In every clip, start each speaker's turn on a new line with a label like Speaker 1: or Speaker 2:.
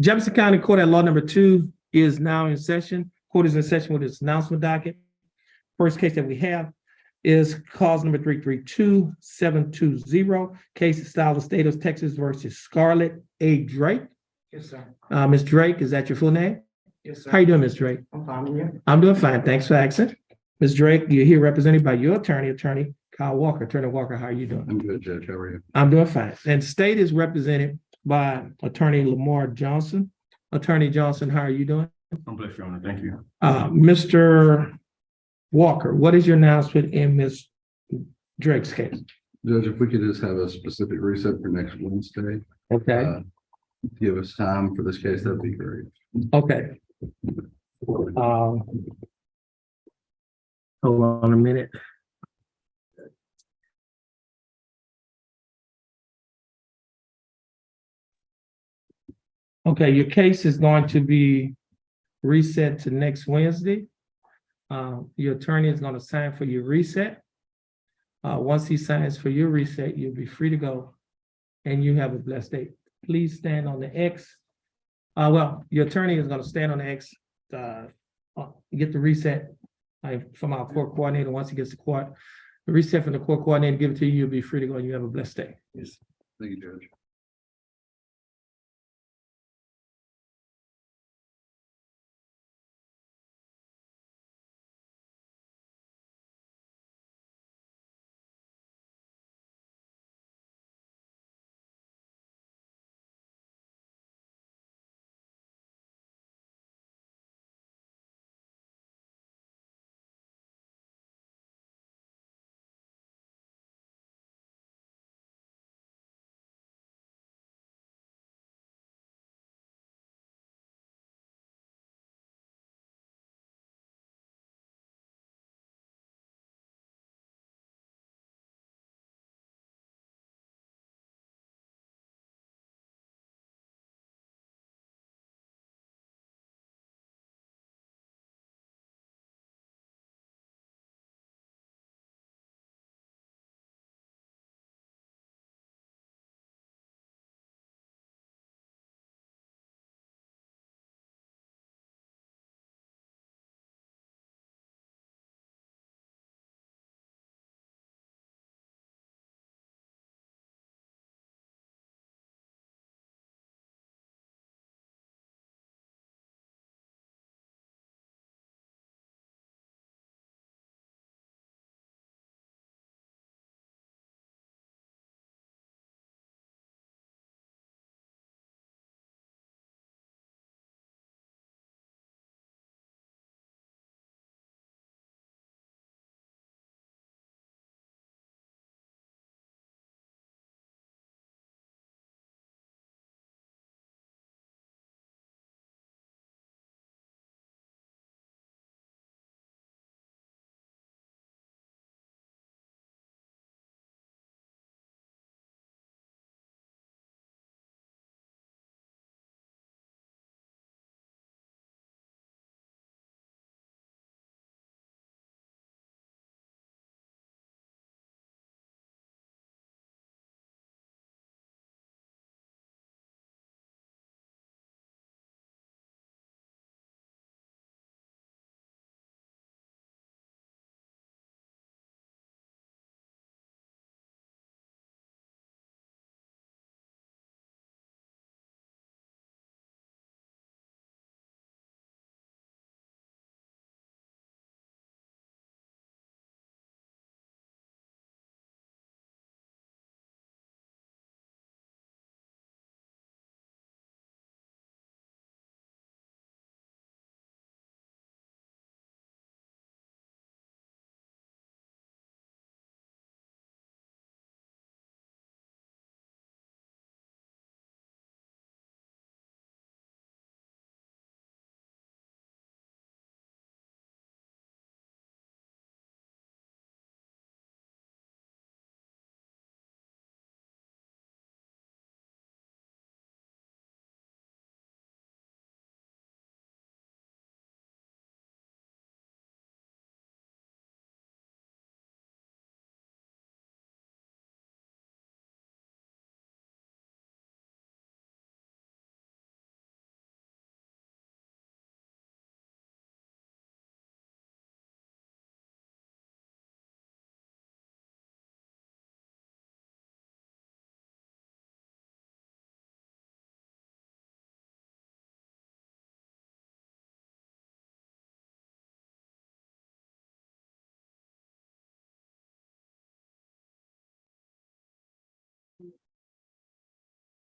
Speaker 1: Jefferson County Court at Law number 2 is now in session. Court is in session with its announcement docket. First case that we have is cause number 332-720. Case is style of state of Texas versus Scarlett A. Drake.
Speaker 2: Yes, sir.
Speaker 1: Ms. Drake, is that your full name?
Speaker 2: Yes, sir.
Speaker 1: How you doing, Ms. Drake?
Speaker 2: I'm fine, and you?
Speaker 1: I'm doing fine. Thanks for asking. Ms. Drake, you're here represented by your attorney Kyle Walker. Attorney Walker, how are you doing?
Speaker 3: I'm good, Judge. How are you?
Speaker 1: I'm doing fine. And state is represented by Attorney Lamar Johnson. Attorney Johnson, how are you doing?
Speaker 3: I'm blessed, Your Honor. Thank you.
Speaker 1: Mr. Walker, what is your announcement in Ms. Drake's case?
Speaker 3: Judge, if we could just have a specific reset for next Wednesday,
Speaker 1: Okay,
Speaker 3: give us time for this case, that'd be great.
Speaker 1: okay. Hold on a minute. Okay, your case is going to be reset to next Wednesday. Your attorney is going to sign for your reset. Once he signs for your reset, you'll be free to go and you have a blessed day. Please stand on the X. Well, your attorney is going to stand on the X, get the reset from our court coordinator. Once he gets the reset from the court coordinator, give it to you, you'll be free to go and you have a blessed day.
Speaker 3: Yes. Thank you, Judge.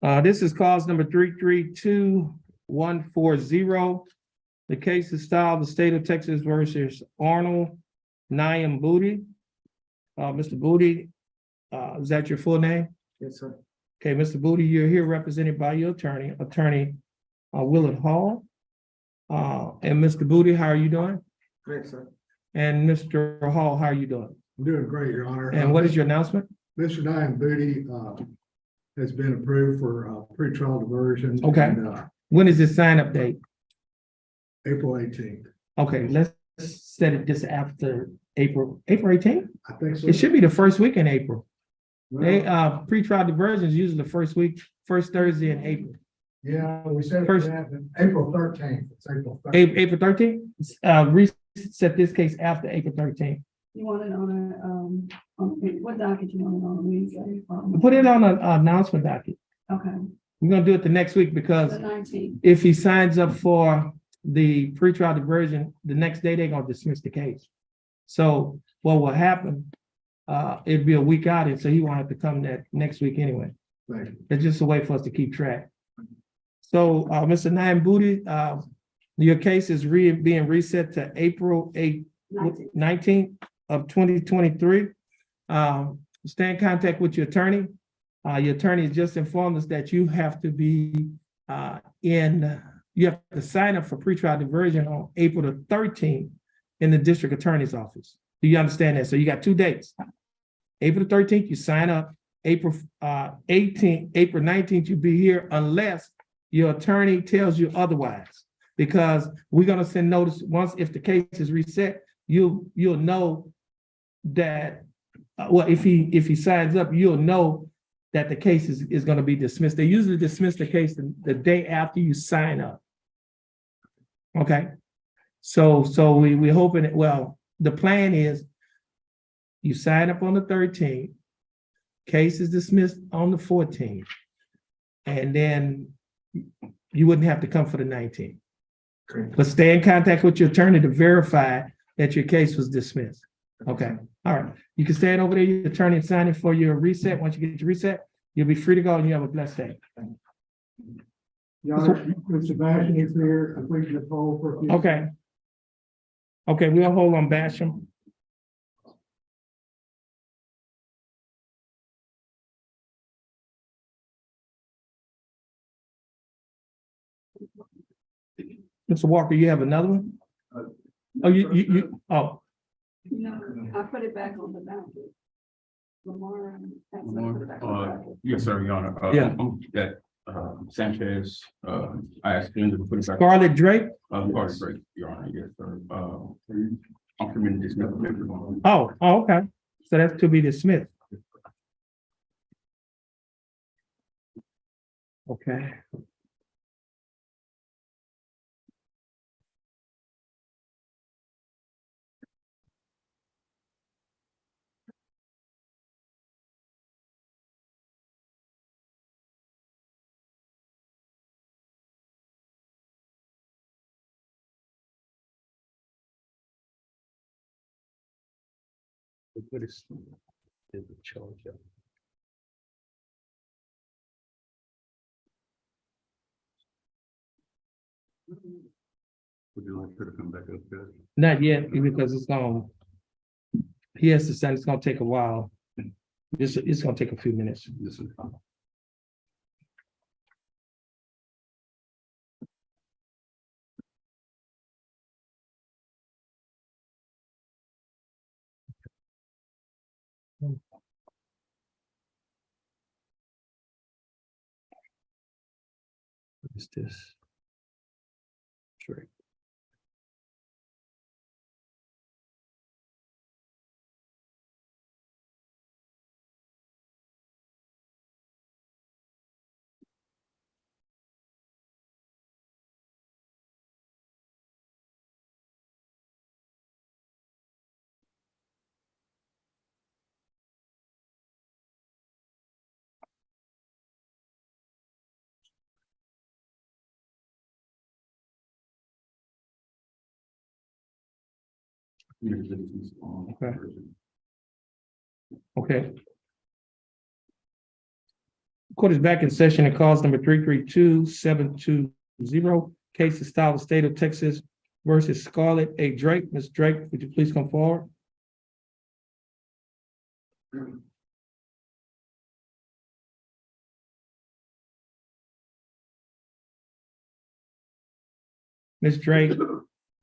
Speaker 1: This is cause number 332140. The case is styled the state of Texas versus Arnold Nyam Booty. Mr. Booty, is that your full name?
Speaker 2: Yes, sir.
Speaker 1: Okay, Mr. Booty, you're here represented by your attorney Willard Hall. And Mr. Booty, how are you doing?
Speaker 2: Great, sir.
Speaker 1: And Mr. Hall, how are you doing?
Speaker 4: I'm doing great, Your Honor.
Speaker 1: And what is your announcement?
Speaker 4: Mr. Diane Booty has been approved for pretrial diversion.
Speaker 1: Okay.
Speaker 4: and,
Speaker 1: When is this sign up date?
Speaker 4: April 18th.
Speaker 1: Okay, let's set it just after April 18th?
Speaker 4: I think so.
Speaker 1: It should be the first week in April. They,
Speaker 4: Well,
Speaker 1: pretrial diversion is usually the first Thursday in April.
Speaker 4: yeah, we said it
Speaker 1: First-
Speaker 4: happened April 13th. It's April 13th.
Speaker 1: April 13th? Reset this case after April 13th.
Speaker 5: You want it on what docket you want it on Wednesday?
Speaker 1: Put it on an announcement docket.
Speaker 5: Okay,
Speaker 1: We're gonna do it the next week because
Speaker 5: the 19th.
Speaker 1: if he signs up for the pretrial diversion, the next day they're gonna dismiss the case. So what will happen, it'd be a week out, and so he won't have to come that next week anyway.
Speaker 4: Thank you.
Speaker 1: It's just a way for us to keep track. So, Mr. Naim Booty, your case is being reset to April 19th of 2023. Stay in contact with your attorney. Your attorney has just informed us that you have to be you have to sign up for pretrial diversion on April the 13th in the district attorney's office. Do you understand that? So you got 2 dates. April the 13th, you sign up. April 19th, you be here unless your attorney tells you otherwise. Because we're gonna send notice once if the case is reset, you'll know that if he signs up, you'll know that the case is gonna be dismissed. They usually dismiss the case the day after you sign up. Okay, so we're hoping that, well, the plan is you sign up on the 13th, case is dismissed on the 14th, and then you wouldn't have to come for the 19th. But stay in contact with your attorney to verify that your case was dismissed. Okay, all right. You can stand over there, your attorney, and sign in for your reset. Once you get your reset, you'll be free to go and you have a blessed day.
Speaker 4: Your Honor, Mr. Sebastian is here. If we could hold for a few.
Speaker 1: Okay. Okay, we'll hold on Basham. Mr. Walker, you have another one? Oh, oh,
Speaker 5: No, I put it back on the docket. Lamar. that's what I put it back on the docket.
Speaker 6: Yes, sir, Your Honor.
Speaker 1: Yeah.
Speaker 6: That, Sanchez, I asked him to put it back.
Speaker 1: Scarlett Drake?
Speaker 6: Pardon, great, Your Honor, yes, sir. I'm committing this never paper.
Speaker 1: Oh, okay. So that's to be dismissed. Okay.
Speaker 3: Would you like her to come back up, Judge?
Speaker 1: Not yet, because he has to send, it's gonna take a while. It's gonna take a few minutes.
Speaker 3: Yes, sir.
Speaker 1: What is this? Drake. Okay. Okay. Court is back in session and calls number 332-720. Case is style of state of Texas versus Scarlett A. Drake. Ms. Drake, would you please come forward? Ms. Drake,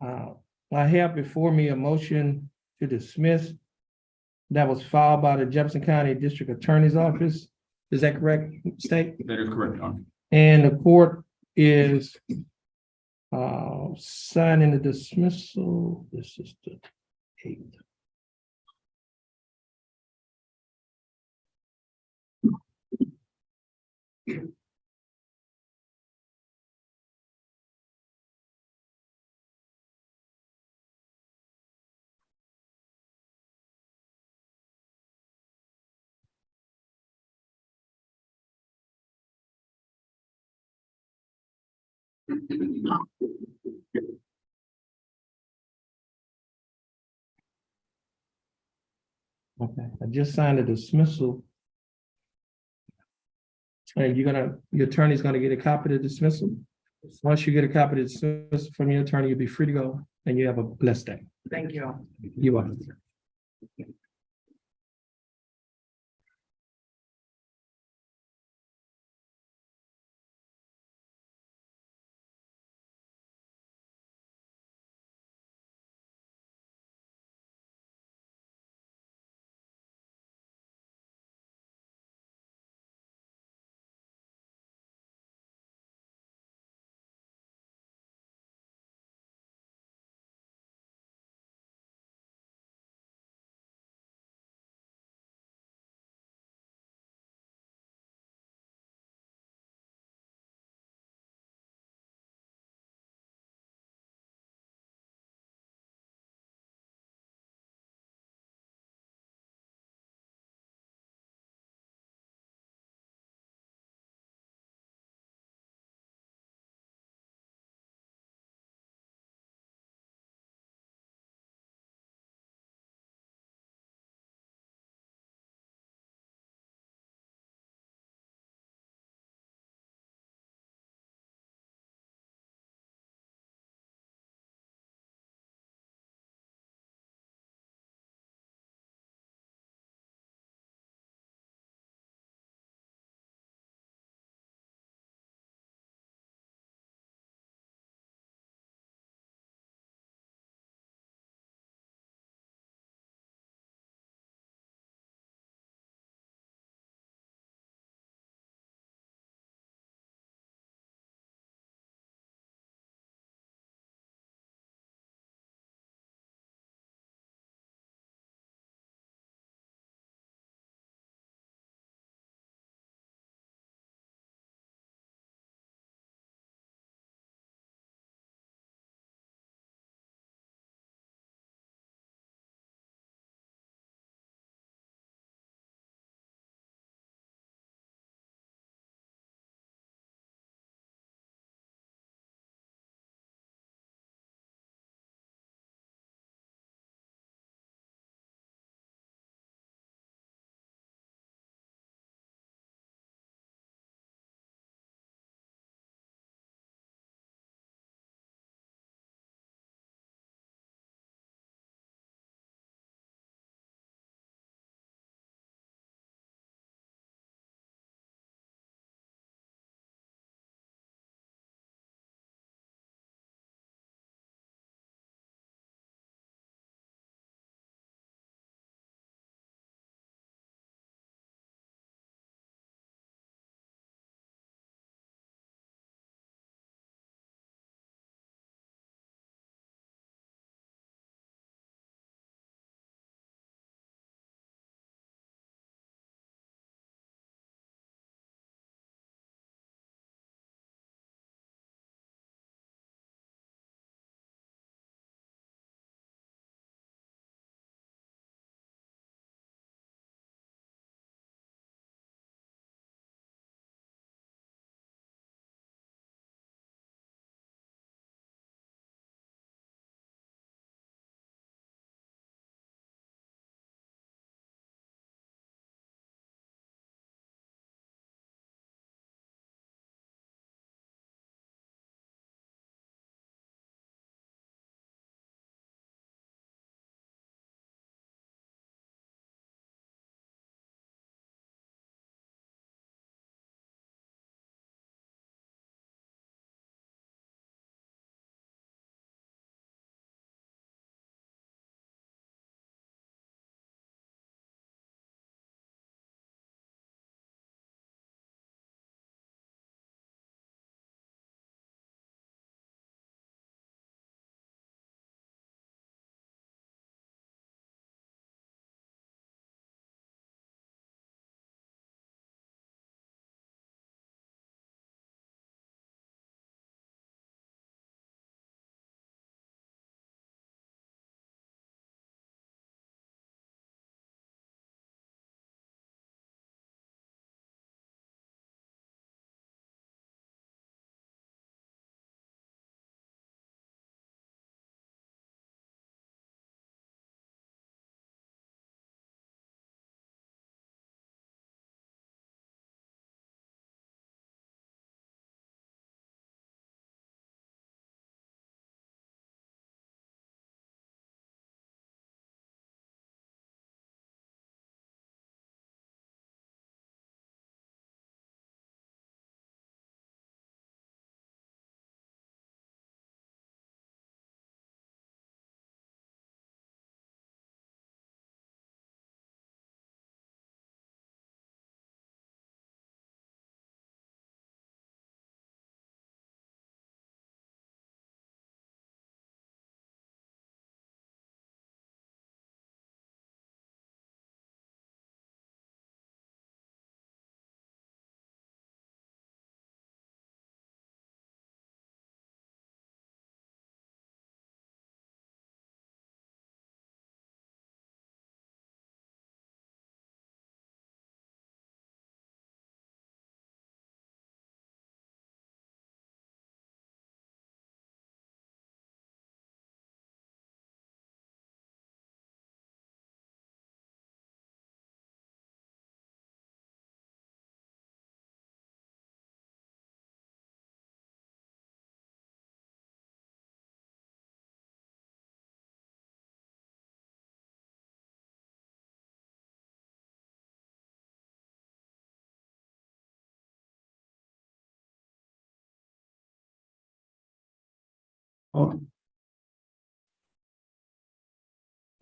Speaker 1: I have before me a motion to dismiss that was filed by the Jefferson County District Attorney's Office. Is that correct, State?
Speaker 6: That is correct, Your Honor.
Speaker 1: And the court is signing the dismissal. This is the 8th. Okay, I just signed a dismissal. And your attorney's gonna get a copy of the dismissal. Once you get a copy of the dismissal from your attorney, you'll be free to go, and you have a blessed day.
Speaker 2: Thank you.
Speaker 1: You're welcome.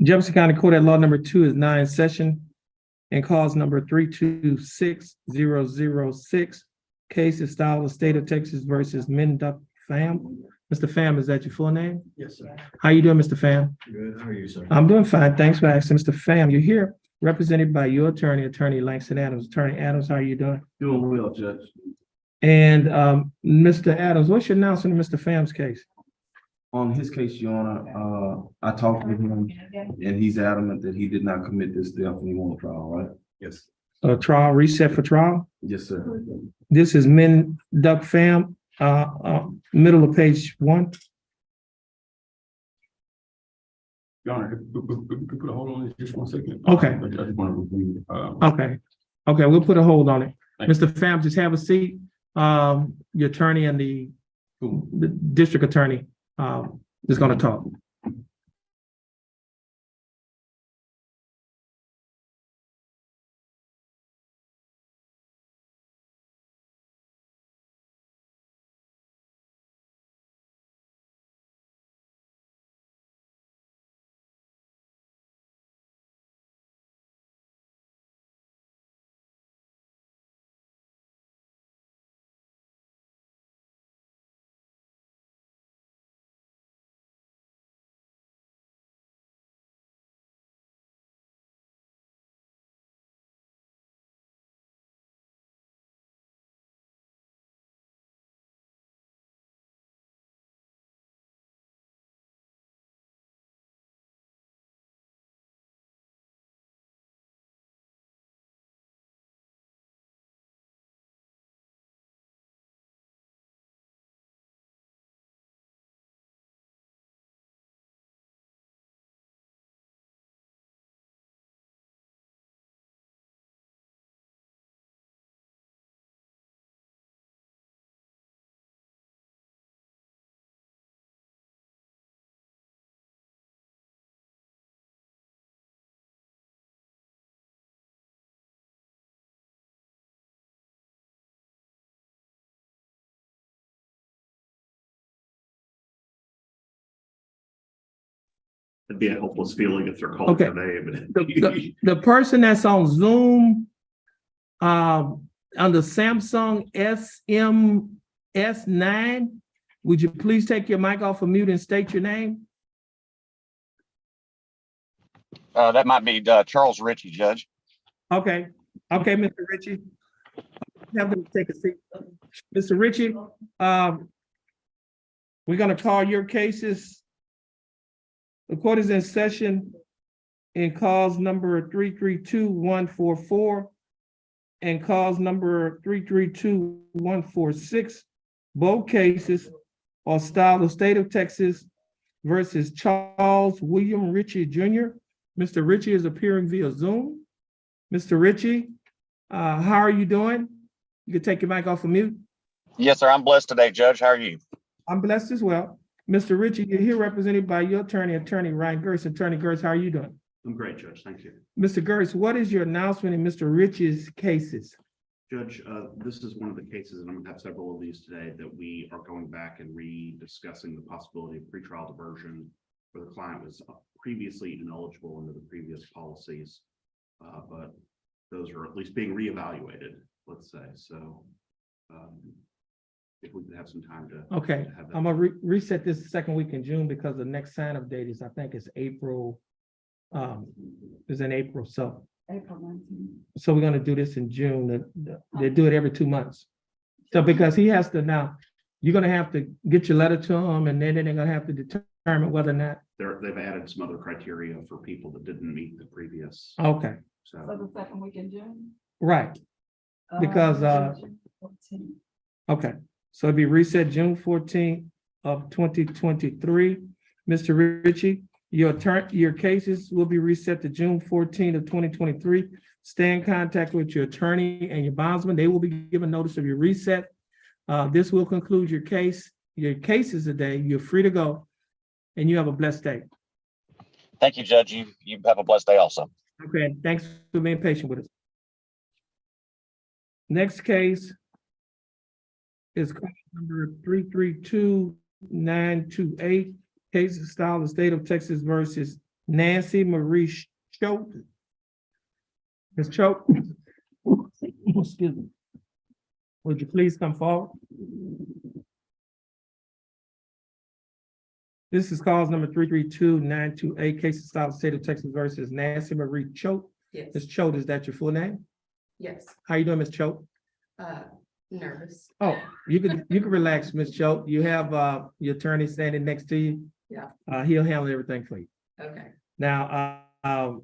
Speaker 1: Jefferson County Court at Law number 2 is now in session and cause number 326006. Case is style of State of Texas versus Menduck Pham. Mr. Pham, is that your full name?
Speaker 6: Yes, sir.
Speaker 1: How you doing, Mr. Pham?
Speaker 6: Good, how are you, sir?
Speaker 1: I'm doing fine. Thanks for asking. Mr. Pham, you're here represented by your attorney, Attorney Langston Adams. Attorney Adams, how are you doing?
Speaker 6: Doing well, Judge.
Speaker 1: And Mr. Adams, what's your announcement in Mr. Pham's case?
Speaker 2: On his case, Your Honor, I talked with him and he's adamant that he did not commit this theft and he won the trial, right?
Speaker 6: Yes.
Speaker 1: Trial reset for trial?
Speaker 2: Yes, sir.
Speaker 1: This is Menduck Pham, middle of page 1.
Speaker 6: Your Honor, we put a hold on this just 1 second.
Speaker 1: Okay.
Speaker 6: I just want to review,
Speaker 1: Okay, we'll put a hold on it.
Speaker 6: Thank you.
Speaker 1: Mr. Pham, just have a seat. Your attorney and the district attorney is gonna talk.
Speaker 7: It'd be a hopeless feeling if they're called
Speaker 1: Okay.
Speaker 7: today, but
Speaker 1: The person that's on Zoom, on the Samsung SM-S9, would you please take your mic off of mute and state your name?
Speaker 8: That might be Charles Ritchie, Judge.
Speaker 1: Okay, Mr. Ritchie. Have them take a seat. Mr. Ritchie, we're gonna call your cases. The court is in session in cause number 332144 and cause number 332146. Both cases are style of State of Texas versus Charles William Ritchie Jr. Mr. Ritchie is appearing via Zoom. Mr. Ritchie, how are you doing? You can take your mic off of mute.
Speaker 8: Yes, sir. I'm blessed today, Judge. How are you?
Speaker 1: I'm blessed as well. Mr. Ritchie, you're here represented by your attorney, Attorney Ryan Gertz. Attorney Gertz, how are you doing?
Speaker 7: I'm great, Judge. Thank you.
Speaker 1: Mr. Gertz, what is your announcement in Mr. Ritchie's cases?
Speaker 7: Judge, this is one of the cases, and I'm gonna have several of these today, that we are going back and rediscussing the possibility of pretrial diversion where the client was previously ineligible under the previous policies. But those are at least being reevaluated, let's say. So if we could have some time to.
Speaker 1: Okay,
Speaker 7: to have that.
Speaker 1: I'm gonna reset this second week in June because the next sign-up date is, I think it's April, is in April, so.
Speaker 5: April 19th.
Speaker 1: So we're gonna do this in June. They do it every 2 months. So because he has to now, you're gonna have to get your letter to him and then they're gonna have to determine whether or not,
Speaker 7: They've added some other criteria for people that didn't meet the previous.
Speaker 1: okay,
Speaker 5: So
Speaker 7: So
Speaker 5: the second week in June?
Speaker 1: right, Because,
Speaker 5: June 14th.
Speaker 1: okay. So it'd be reset June 14th of 2023. Mr. Ritchie, your cases will be reset to June 14th of 2023. Stay in contact with your attorney and your bondsman. They will be given notice of your reset. This will conclude your cases today. You're free to go and you have a blessed day.
Speaker 8: Thank you, Judge. You have a blessed day also.
Speaker 1: Okay, thanks for being patient with us. Next case is case number 332144. 928, case of style the state of Texas versus Nancy Marie Choate. Ms. Choate. Excuse me. Would you please come forward? This is cause number 332-928, case of style the state of Texas versus Nancy Marie Choate.
Speaker 9: Yes,
Speaker 1: Ms. Choate, is that your full name?
Speaker 9: yes,
Speaker 1: How you doing, Ms. Choate?
Speaker 9: nervous.
Speaker 1: Oh, you can relax, Ms. Choate. You have your attorney standing next to you.
Speaker 9: Yeah.
Speaker 1: He'll handle everything for you.
Speaker 9: Okay,
Speaker 1: Now,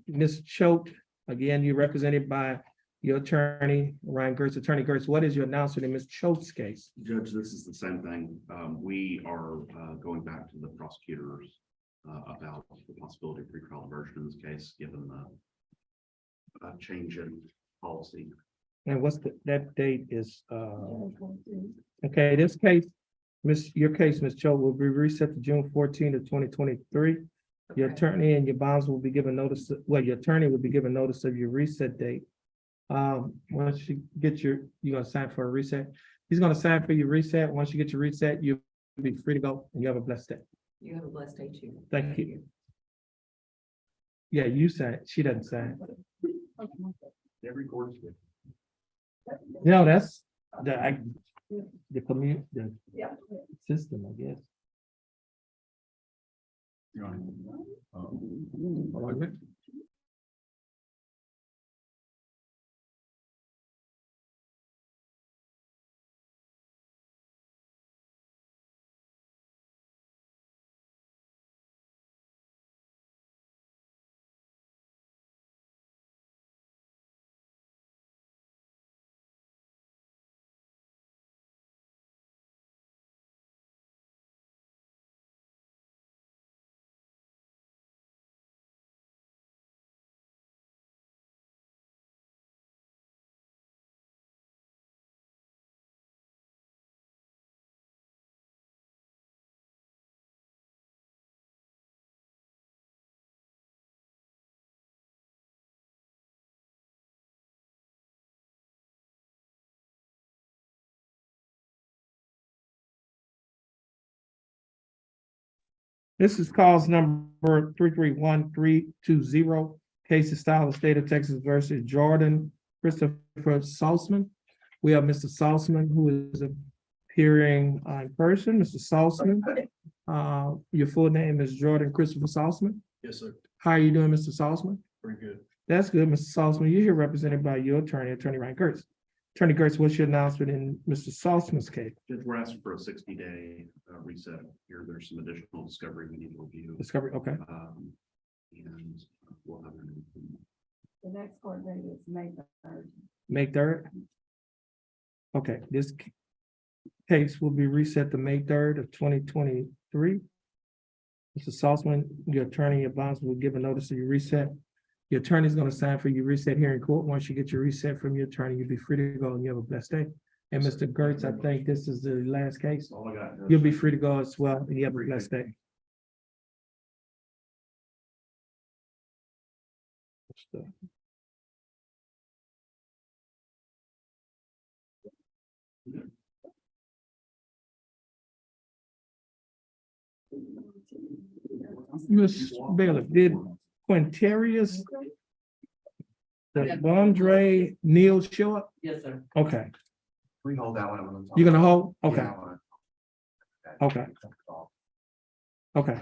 Speaker 1: Ms. Choate, again, you're represented by your attorney, Ryan Gertz. Attorney Gertz, what is your announcement in Ms. Choate's case?
Speaker 7: Judge, this is the same thing. We are going back to the prosecutors about the possibility of pretrial diversion in this case, given the change in policy.
Speaker 1: And that date is, okay, this case, your case, Ms. Choate, will be reset to June 14th of 2023. Your
Speaker 9: okay,
Speaker 1: attorney and your bonds will be given notice, your attorney will be given notice of your reset date. Once you get you're gonna sign for a reset. He's gonna sign for your reset. Once you get your reset, you'll be free to go and you have a blessed day.
Speaker 9: you have a blessed day too.
Speaker 1: Thank you. Yeah, you sign, she doesn't sign.
Speaker 6: Every court is
Speaker 1: No, that's the system, I guess.
Speaker 6: Your Honor.
Speaker 1: This is cause number 331-320, case of style of state of Texas versus Jordan Christopher Salzman. We have Mr. Salzman who is appearing in person. Mr. Salzman, your full name is Jordan Christopher Salzman.
Speaker 6: Yes, sir.
Speaker 1: How are you doing, Mr. Salzman?
Speaker 6: Pretty good.
Speaker 1: That's good, Mr. Salzman. You're here represented by your attorney, Attorney Ryan Gertz. Attorney Gertz, what's your announcement in Mr. Salzman's case?
Speaker 7: Judge, we're asking for a 60-day reset here. There's some additional discovery we need to review.
Speaker 1: Discovery, okay.
Speaker 7: And we'll have an.
Speaker 5: The next court date is May 3rd.
Speaker 1: May 3rd? Okay, this case will be reset to May 3rd of 2023. Mr. Salzman, your attorney, your bonds will give a notice of your reset. Your attorney is going to sign for your reset here in court. Once you get your reset from your attorney, you'll be free to go and you have a blessed day. And Mr. Gertz, I think this is the last case.
Speaker 6: All I got.
Speaker 1: You'll be free to go as well and you have a blessed day. Ms. Bailiff, did Quintarius, the Bondre Neal show up?
Speaker 9: Yes, sir.
Speaker 1: Okay,
Speaker 2: We hold that one.
Speaker 1: you're gonna hold? Okay,
Speaker 2: Yeah.
Speaker 1: okay, okay.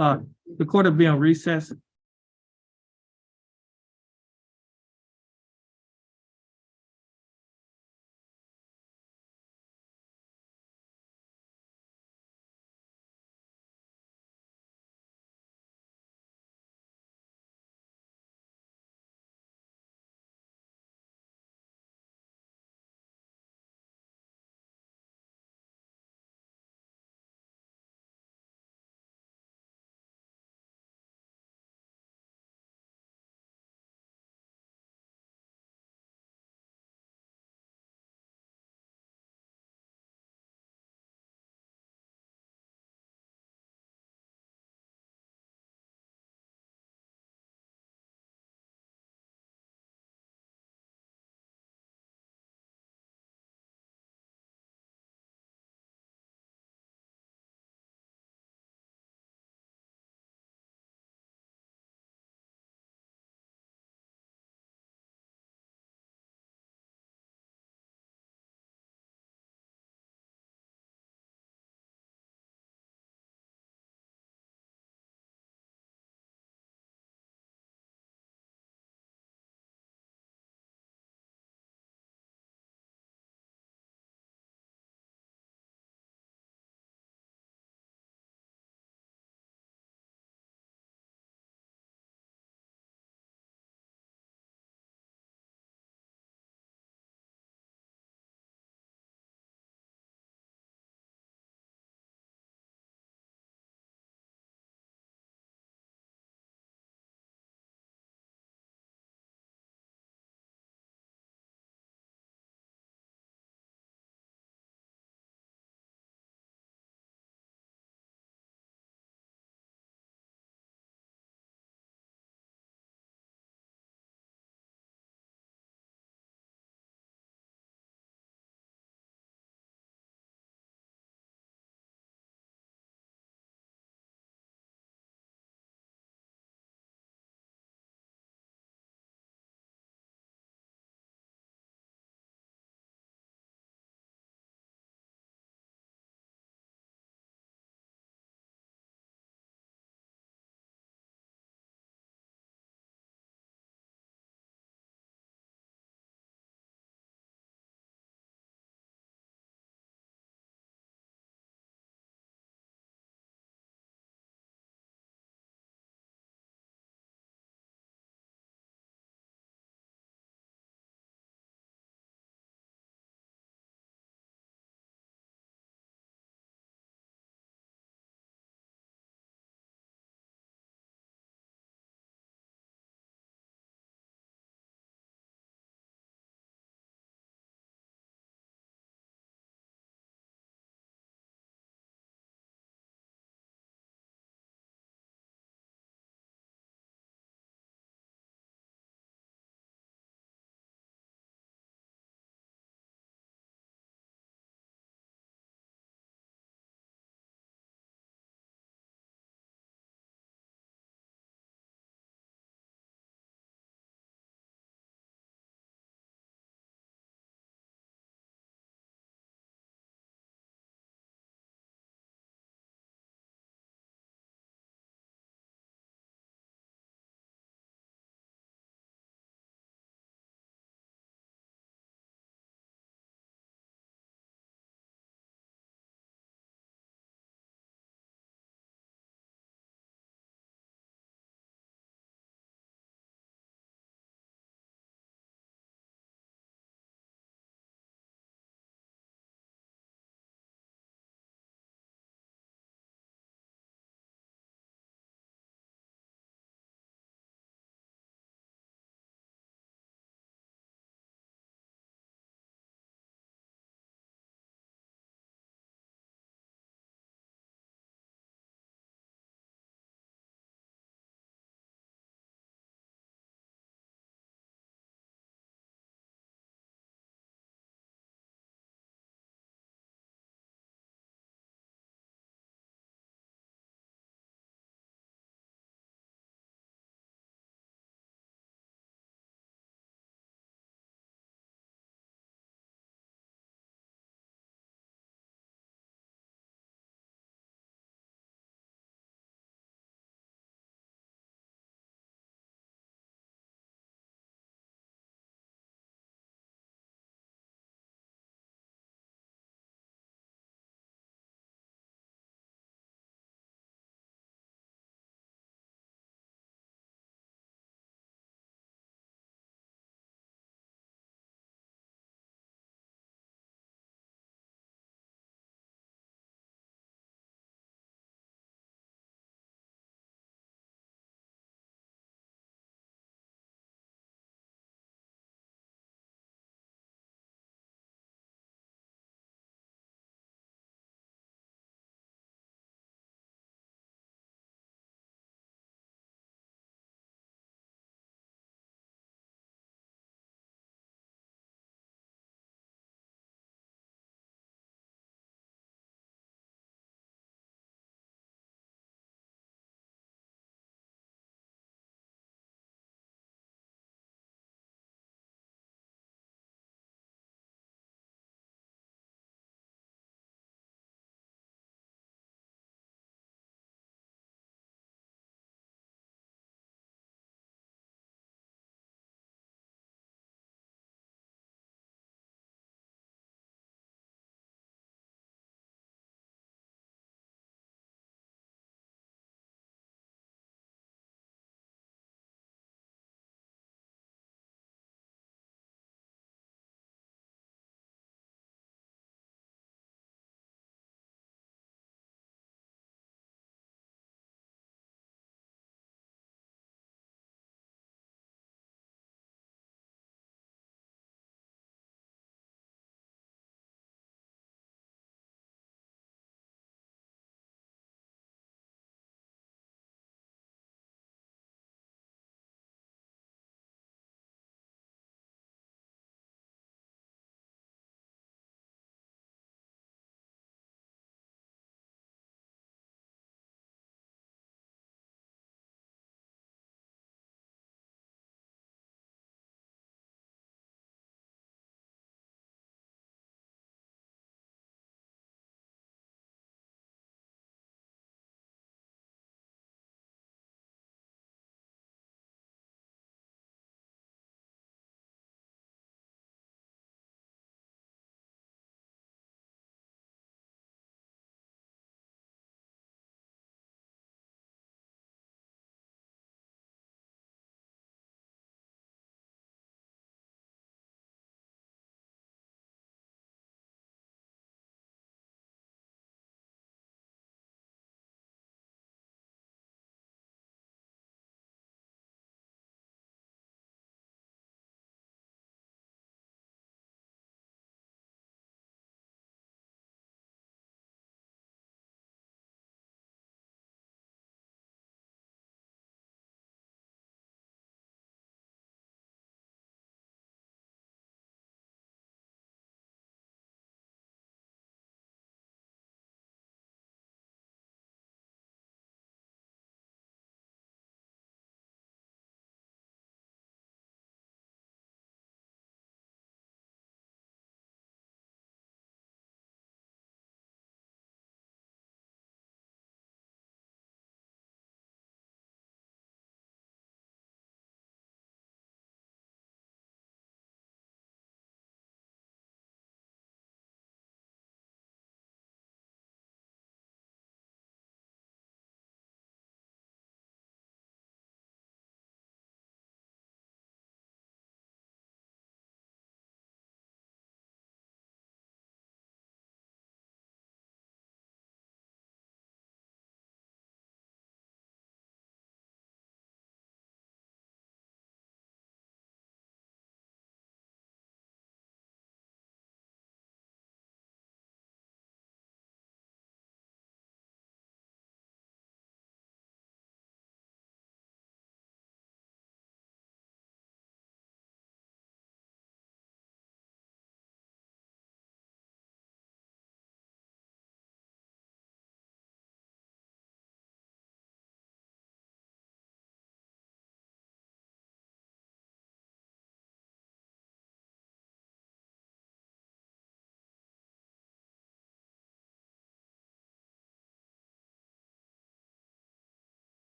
Speaker 1: The court will be on recess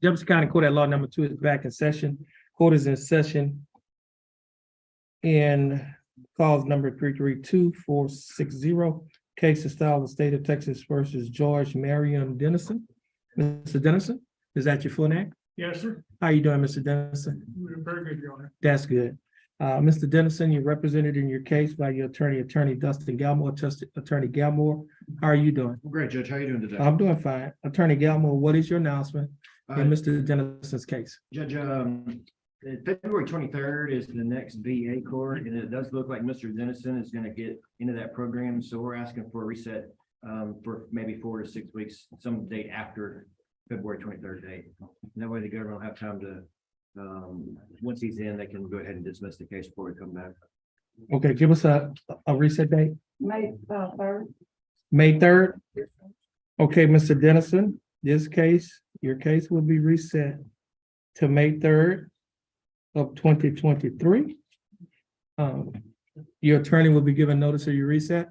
Speaker 1: Jefferson County Court at Law number 2 is back in session. Court is in session. And cause number 332-460, case is style of the state of Texas versus George Marion Dennison. Mr. Dennison, is that your full name?
Speaker 4: Yes, sir.
Speaker 1: How you doing, Mr. Dennison?
Speaker 4: Very good, Your Honor.
Speaker 1: That's good. Mr. Dennison, you're represented in your case by your attorney, Dustin Galmore. Attorney Galmore, how are you doing?
Speaker 10: Great, Judge. How are you doing today?
Speaker 1: I'm doing fine. Attorney Galmore, what is your announcement in Mr. Dennison's case?
Speaker 10: Judge, February 23rd is the next VA court, and it does look like Mr. Dennison is going to get into that program. So we're asking for a reset for maybe 4 to 6 weeks, some date after February 23rd date. And that way the government will have time to, once he's in, they can go ahead and dismiss the case before we come back.
Speaker 1: Okay, give us a reset date.
Speaker 5: May 3rd.
Speaker 1: May 3rd. Okay, Mr. Dennison, your case will be reset to May 3rd of 2023. Your attorney will be given notice of your reset.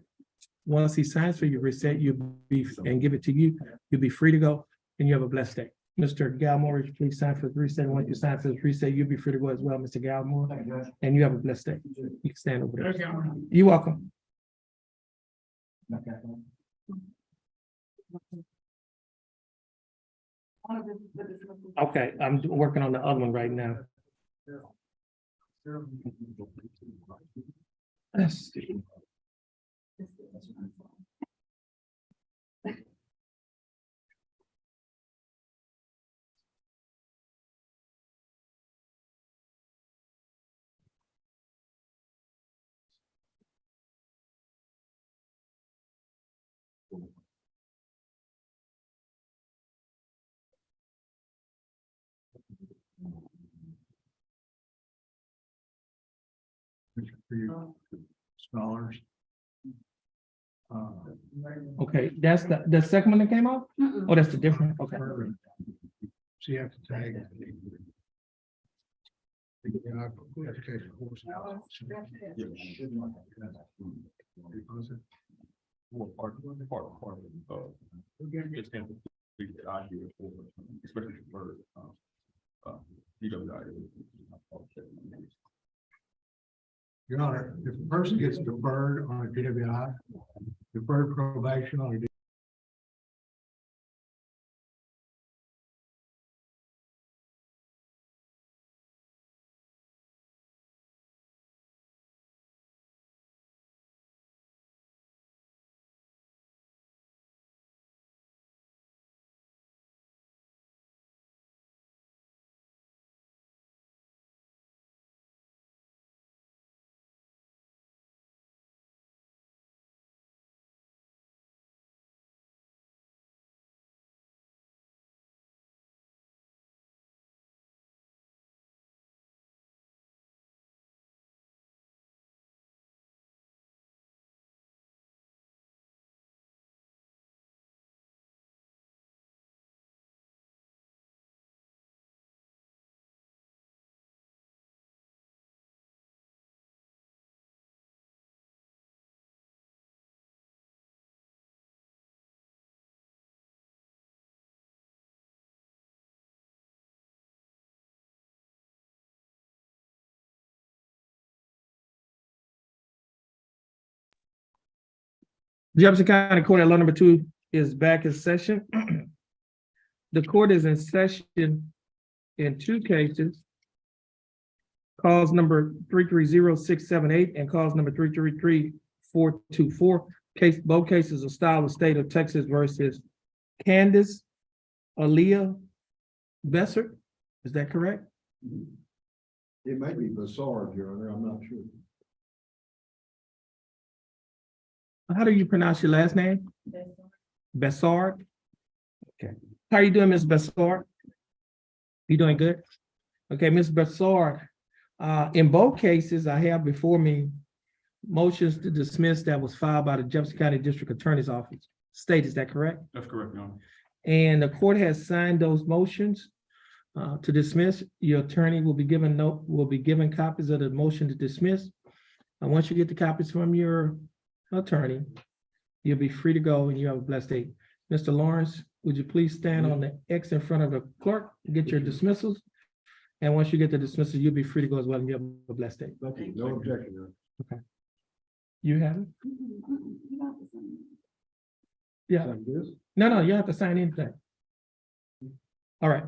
Speaker 1: Once he signs for your reset, and give it to you, you'll be free to go and you have a blessed day. Mr. Galmore, please sign for the reset. Once you sign for the reset, you'll be free to go as well, Mr. Galmore, and you have a blessed day. You can stand over there. You're welcome. Okay, I'm working on the other one right now. Let's see.
Speaker 4: Scholars.
Speaker 1: Okay, that's the second one that came out?
Speaker 5: Mm-mm.
Speaker 1: Oh, that's the different, okay.
Speaker 4: So you have to tag. Education course.
Speaker 6: It's gonna be out here for, especially for,
Speaker 4: Your Honor, if a person gets deferred on a DWI, deferred probation on a
Speaker 1: Jefferson County Court at Law number 2 is back in session. The court is in session in 2 cases. Cause number 330-678 and cause number 333-424. Both cases are style of state of Texas versus Candace Aaliyah Besser. Is that correct?
Speaker 4: It may be bizarre, Your Honor, I'm not sure.
Speaker 1: How do you pronounce your last name? Bessard. Okay. How are you doing, Ms. Bessard? You doing good? Okay, Ms. Bessard, in both cases, I have before me motions to dismiss that was filed by the Jefferson County District Attorney's Office. State, is that correct?
Speaker 6: That's correct, Your Honor.
Speaker 1: And the court has signed those motions to dismiss. Your attorney will be given copies of the motion to dismiss. And once you get the copies from your attorney, you'll be free to go and you have a blessed day. Mr. Lawrence, would you please stand on the X in front of the clerk, get your dismissals? And once you get the dismissal, you'll be free to go as well, and you have a blessed day.
Speaker 4: Thank you. No objection. Your Honor.
Speaker 1: You have it?
Speaker 5: You don't have to sign it.
Speaker 1: Yeah.
Speaker 4: Like this?
Speaker 1: No, you have to sign anything. All right,